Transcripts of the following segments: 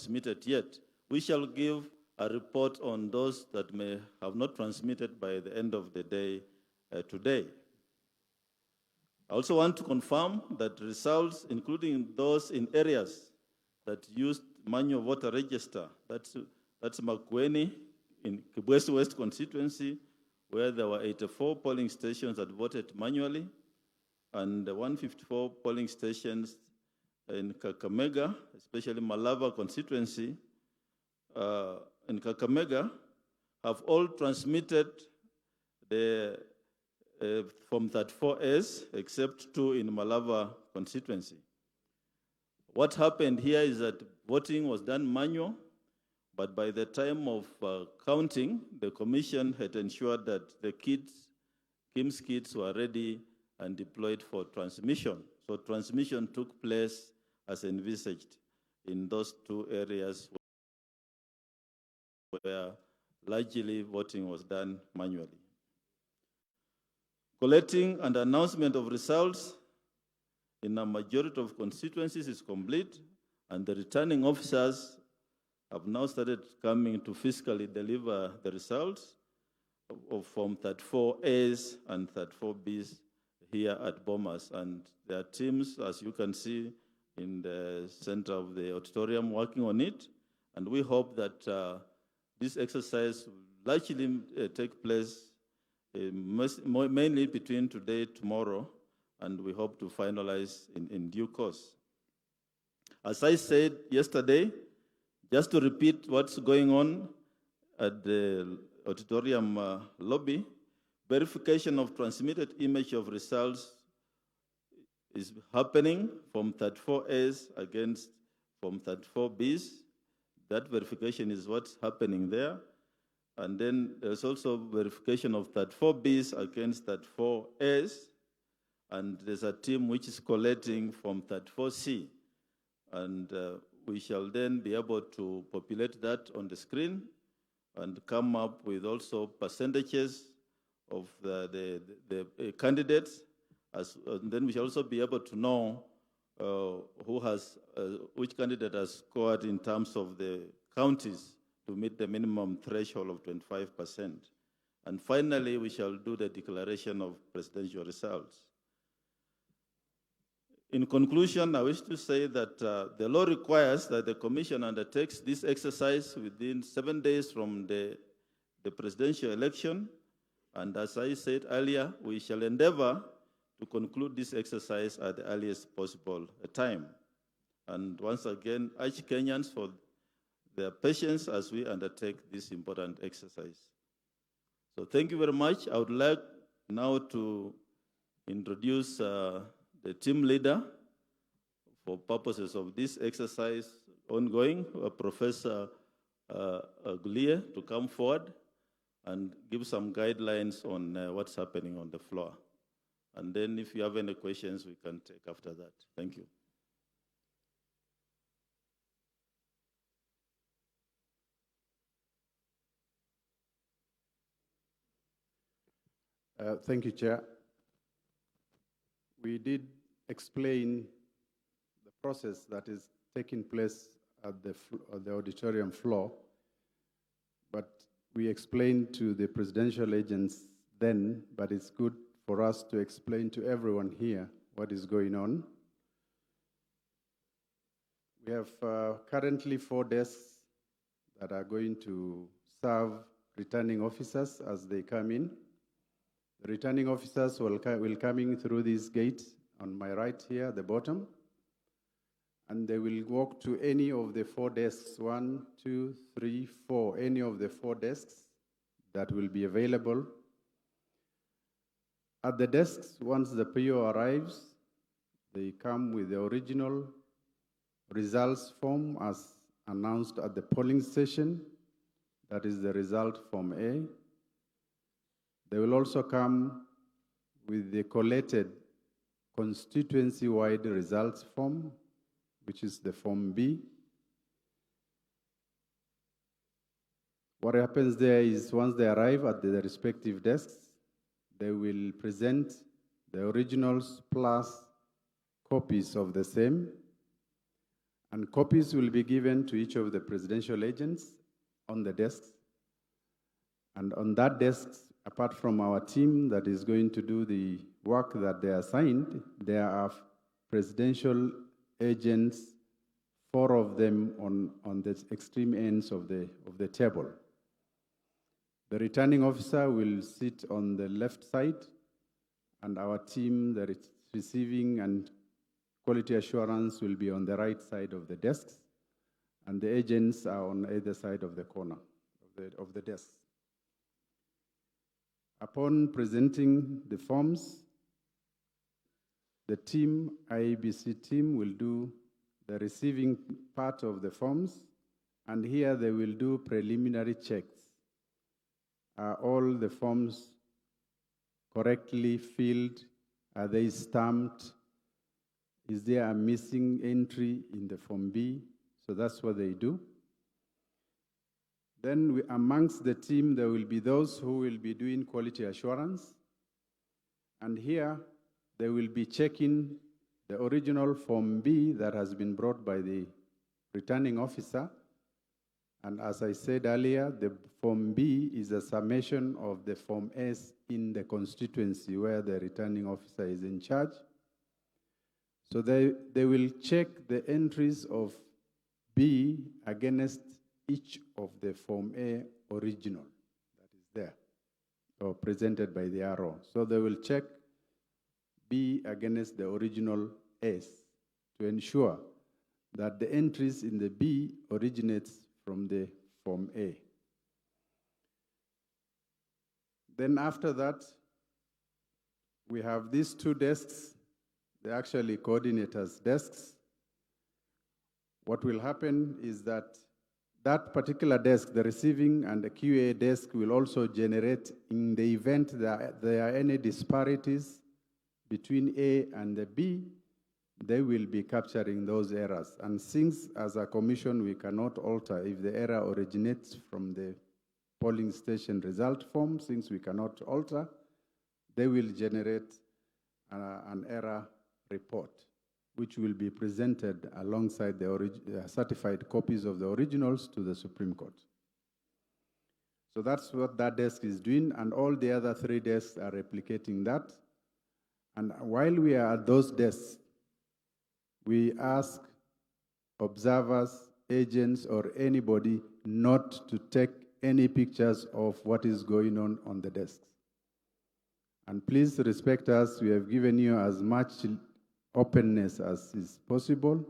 transmitted yet. We shall give a report on those that may have not transmitted by the end of the day today. I also want to confirm that results, including those in areas that used manual voter register, that's Makueni in Kibwezi West constituency, where there were 84 polling stations that voted manually, and 154 polling stations in Kakamega, especially Malava constituency, in Kakamega, have all transmitted the Form 34As, except 2 in Malava constituency. What happened here is that voting was done manual, but by the time of counting, the commission had ensured that the KIMS kits were ready and deployed for transmission. So transmission took place as envisaged in those 2 areas where largely voting was done manually. Collecting and announcement of results in a majority of constituencies is complete, and the returning officers have now started coming to physically deliver the results of Form 34As and 34Bs here at Bomas. And there are teams, as you can see, in the center of the auditorium working on it. And we hope that this exercise will largely take place mainly between today and tomorrow, and we hope to finalize in due course. As I said yesterday, just to repeat what's going on at the auditorium lobby, verification of transmitted image of results is happening from 34As against from 34Bs. That verification is what's happening there. And then there's also verification of 34Bs against 34As. And there's a team which is collating from 34C. And we shall then be able to populate that on the screen and come up with also percentages of the candidates. And then we shall also be able to know which candidate has scored in terms of the counties to meet the minimum threshold of 25%. And finally, we shall do the declaration of presidential results. In conclusion, I wish to say that the law requires that the Commission undertakes this exercise within 7 days from the presidential election. And as I said earlier, we shall endeavor to conclude this exercise at the earliest possible time. And once again, urge Kenyans for their patience as we undertake this important exercise. So thank you very much. I would like now to introduce the team leader for purposes of this exercise ongoing, Professor Gulie, to come forward and give some guidelines on what's happening on the floor. And then if you have any questions, we can take after that. Thank you. Thank you, Chair. We did explain the process that is taking place at the auditorium floor, but we explained to the presidential agents then, but it's good for us to explain to everyone here what is going on. We have currently 4 desks that are going to serve returning officers as they come in. The returning officers will come in through this gate on my right here at the bottom, and they will walk to any of the 4 desks, 1, 2, 3, 4, any of the 4 desks that will be available. At the desks, once the PO arrives, they come with the original results form as announced at the polling station. That is the result form A. They will also come with the collated constituency-wide results form, which is the form B. What happens there is once they arrive at the respective desks, they will present the originals plus copies of the same. And copies will be given to each of the presidential agents on the desks. And on that desk, apart from our team that is going to do the work that they are assigned, there are presidential agents, 4 of them on the extreme ends of the table. The returning officer will sit on the left side, and our team, the receiving and quality assurance, will be on the right side of the desks, and the agents are on either side of the corner of the desk. Upon presenting the forms, the team, IEBC team, will do the receiving part of the forms, and here they will do preliminary checks. Are all the forms correctly filled? Are they stamped? Is there a missing entry in the Form B? So that's what they do. Then amongst the team, there will be those who will be doing quality assurance. And here, they will be checking the original Form B that has been brought by the returning officer. And as I said earlier, the Form B is a summation of the Form S in the constituency where the returning officer is in charge. So they will check the entries of B against each of the Form A original that is there, or presented by the RO. So they will check B against the original S to ensure that the entries in the B originates from the Form A. Then after that, we have these 2 desks. They're actually coordinators' desks. What will happen is that that particular desk, the receiving and the QA desk, will also generate, in the event that there are any disparities between A and the B, they will be capturing those errors. And since, as a commission, we cannot alter if the error originates from the polling station result form, since we cannot alter, they will generate an error report, which will be presented alongside the certified copies of the originals to the Supreme Court. So that's what that desk is doing, and all the other 3 desks are replicating that. And while we are at those desks, we ask observers, agents, or anybody not to take any pictures of what is going on the desks. And please respect us. We have given you as much openness as is possible,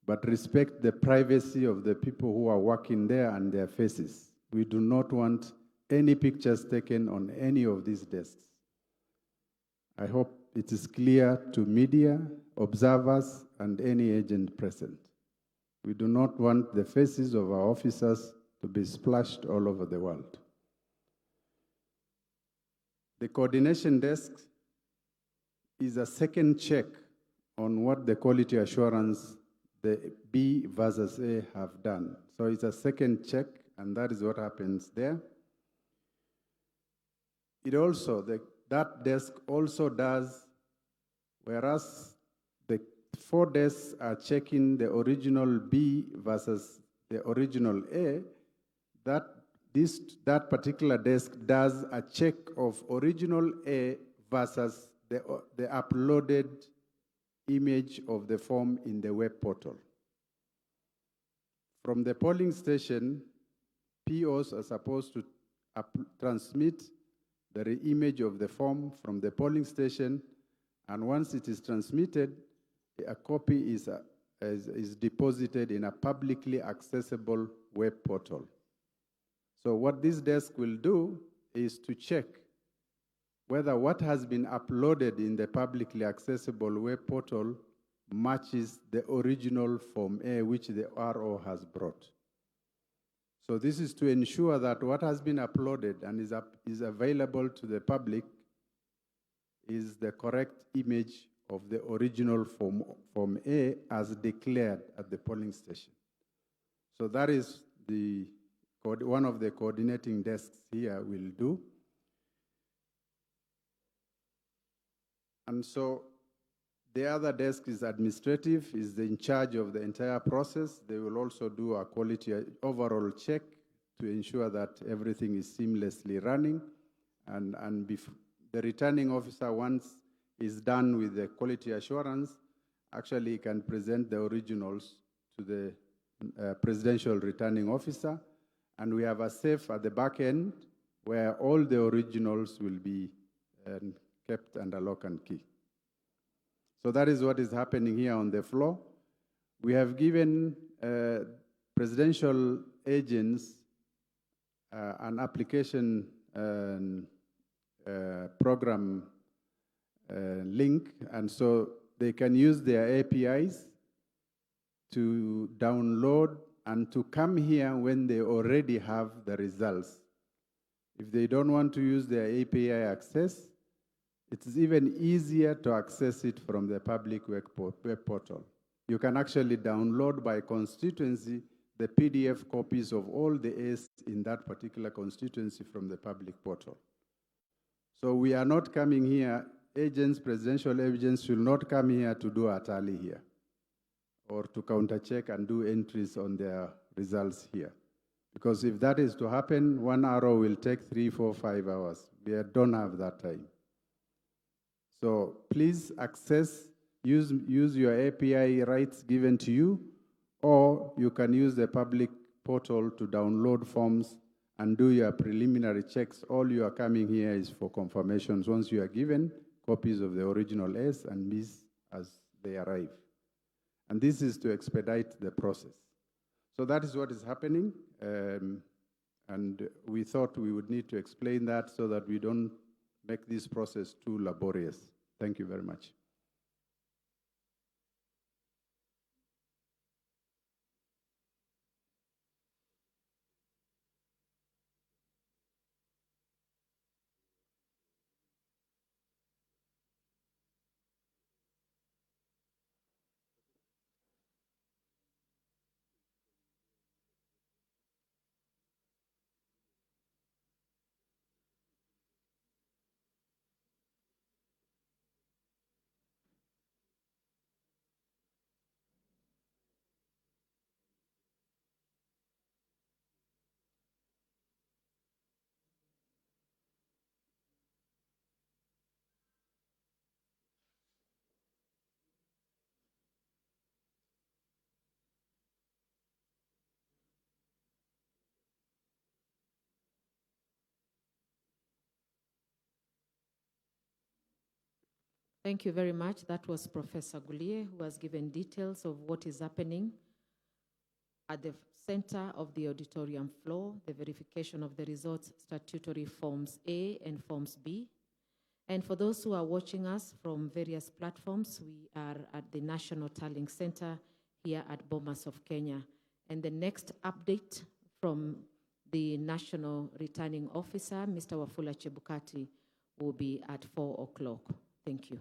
but respect the privacy of the people who are working there and their faces. We do not want any pictures taken on any of these desks. I hope it is clear to media, observers, and any agent present. We do not want the faces of our officers to be splashed all over the world. The coordination desk is a second check on what the quality assurance, the B versus A, have done. So it's a second check, and that is what happens there. It also, that desk also does, whereas the 4 desks are checking the original B versus the original A, that particular desk does a check of original A versus the uploaded image of the form in the web portal. From the polling station, POs are supposed to transmit the image of the form from the polling station, and once it is transmitted, a copy is deposited in a publicly accessible web portal. So what this desk will do is to check whether what has been uploaded in the publicly accessible web portal matches the original Form A which the RO has brought. So this is to ensure that what has been uploaded and is available to the public is the correct image of the original Form A as declared at the polling station. So that is one of the coordinating desks here will do. And so The other desk is administrative, is in charge of the entire process. They will also do a quality overall check to ensure that everything is seamlessly running. And the returning officer, once is done with the quality assurance, actually can present the originals to the presidential returning officer. And we have a safe at the back end where all the originals will be kept under lock and key. So that is what is happening here on the floor. We have given presidential agents an application program link, and so they can use their APIs to download and to come here when they already have the results. If they don't want to use their API access, it is even easier to access it from the public web portal. You can actually download by constituency the PDF copies of all the A's in that particular constituency from the public portal. So we are not coming here, agents, presidential agents should not come here to do a tally here or to counter-check and do entries on their results here. Because if that is to happen, 1 hour will take 3, 4, 5 hours. We don't have that time. So please access, use your API rights given to you, or you can use the public portal to download forms and do your preliminary checks. All you are coming here is for confirmations once you are given copies of the original S and Bs as they arrive. And this is to expedite the process. So that is what is happening. And we thought we would need to explain that so that we don't make this process too laborious. Thank you very much. Thank you very much. That was Professor Gulie, who has given details of what is happening at the center of the auditorium floor, the verification of the results, statutory Forms A and Forms B. And for those who are watching us from various platforms, we are at the National Tallying Center here at Bomas of Kenya. And the next update from the National Returning Officer, Mr. WAFULA CHEBUKATI, will be at 4 o'clock. Thank you.